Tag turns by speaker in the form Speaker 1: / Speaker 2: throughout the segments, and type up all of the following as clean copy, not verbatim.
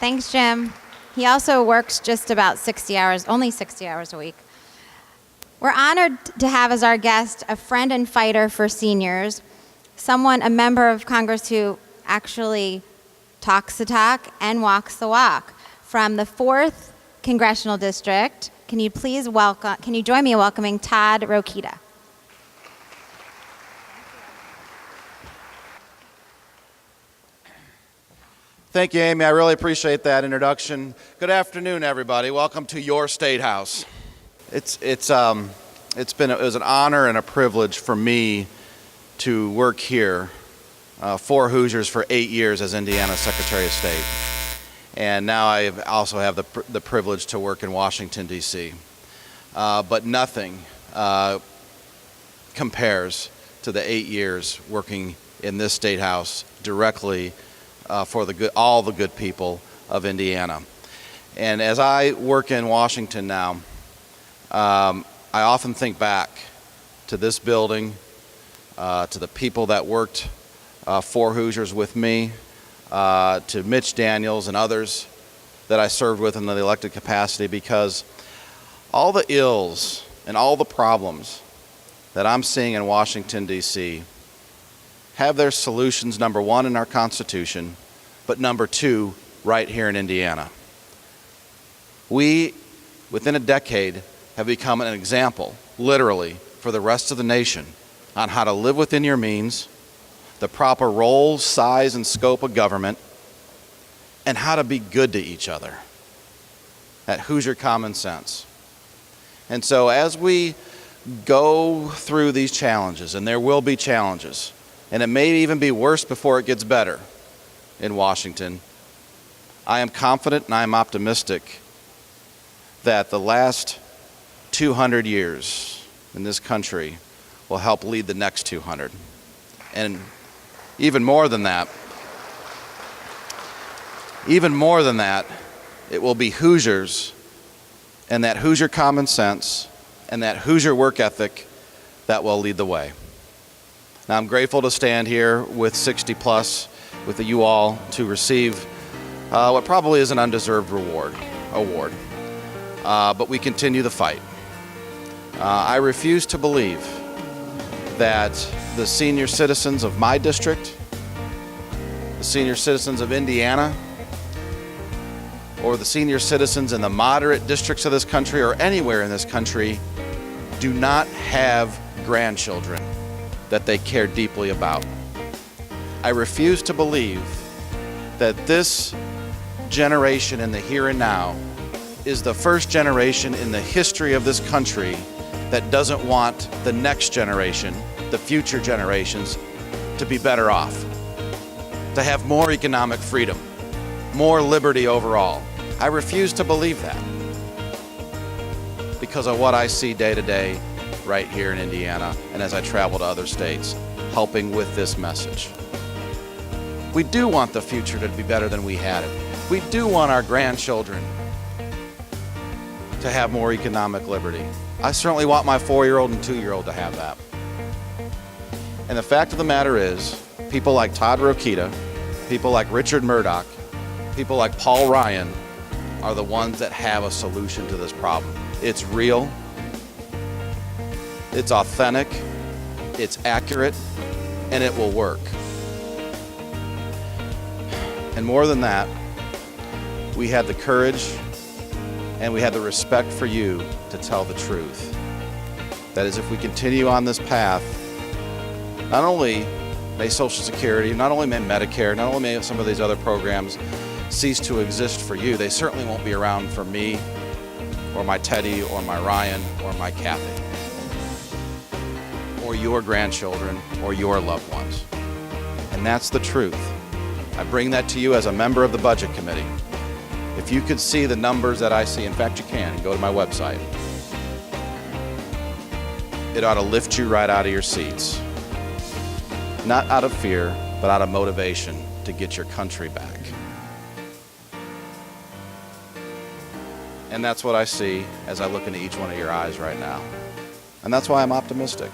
Speaker 1: Thanks, Jim. He also works just about 60 hours, only 60 hours a week. We're honored to have as our guest a friend and fighter for seniors, a member of Congress who actually talks the talk and walks the walk. From the 4th Congressional District, can you join me in welcoming Todd Rokita?
Speaker 2: Thank you, Amy. I really appreciate that introduction. Good afternoon, everybody. Welcome to your State House. It was an honor and a privilege for me to work here for Hoosiers for 8 years as Indiana's Secretary of State. And now I also have the privilege to work in Washington, D.C. But nothing compares to the 8 years working in this State House directly for all the good people of Indiana. And as I work in Washington now, I often think back to this building, to the people that worked for Hoosiers with me, to Mitch Daniels and others that I served with in the elected capacity, because all the ills and all the problems that I'm seeing in Washington, D.C. have their solutions, number one, in our Constitution, but number two, right here in Indiana. We, within a decade, have become an example, literally, for the rest of the nation on how to live within your means, the proper role, size, and scope of government, and how to be good to each other. That Hoosier common sense. And so as we go through these challenges, and there will be challenges, and it may even be worse before it gets better in Washington, I am confident and I am optimistic that the last 200 years in this country will help lead the next 200. And even more than that, it will be Hoosiers and that Hoosier common sense and that Hoosier work ethic that will lead the way. Now, I'm grateful to stand here with 60 plus with you all to receive what probably is an undeserved award. But we continue the fight. I refuse to believe that the senior citizens of my district, the senior citizens of Indiana, or the senior citizens in the moderate districts of this country or anywhere in this country do not have grandchildren that they care deeply about. I refuse to believe that this generation in the here and now is the first generation in the history of this country that doesn't want the next generation, the future generations, to be better off, to have more economic freedom, more liberty overall. I refuse to believe that because of what I see day to day right here in Indiana and as I travel to other states, helping with this message. We do want the future to be better than we had it. We do want our grandchildren to have more economic liberty. I certainly want my 4-year-old and 2-year-old to have that. And the fact of the matter is, people like Todd Rokita, people like Richard Murdoch, people like Paul Ryan are the ones that have a solution to this problem. It's real, it's authentic, it's accurate, and it will work. And more than that, we had the courage and we had the respect for you to tell the truth. That is, if we continue on this path, not only may Social Security, not only may Medicare, not only may some of these other programs cease to exist for you, they certainly won't be around for me or my Teddy or my Ryan or my Kathy or your grandchildren or your loved ones. And that's the truth. I bring that to you as a member of the Budget Committee. If you could see the numbers that I see, in fact you can, go to my website. It ought to lift you right out of your seats. Not out of fear, but out of motivation to get your country back. And that's what I see as I look into each one of your eyes right now. And that's why I'm optimistic.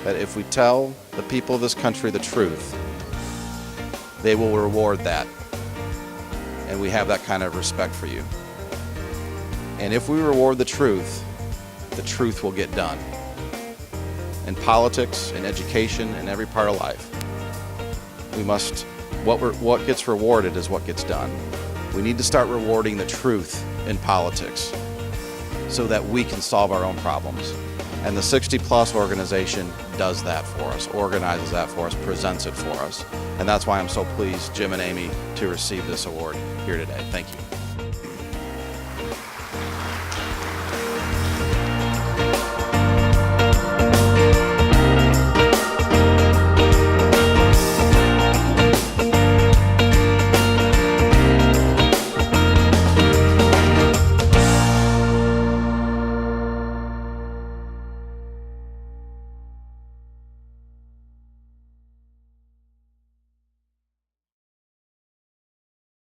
Speaker 2: That if we tell the people of this country the truth, they will reward that and we have that kind of respect for you. And if we reward the truth will get done. In politics, in education, in every part of life, what gets rewarded is what gets done. We need to start rewarding the truth in politics so that we can solve our own problems. And the 60 Plus organization does that for us, organizes that for us, presents it for us. And that's why I'm so pleased, Jim and Amy, to receive this award here today. Thank you.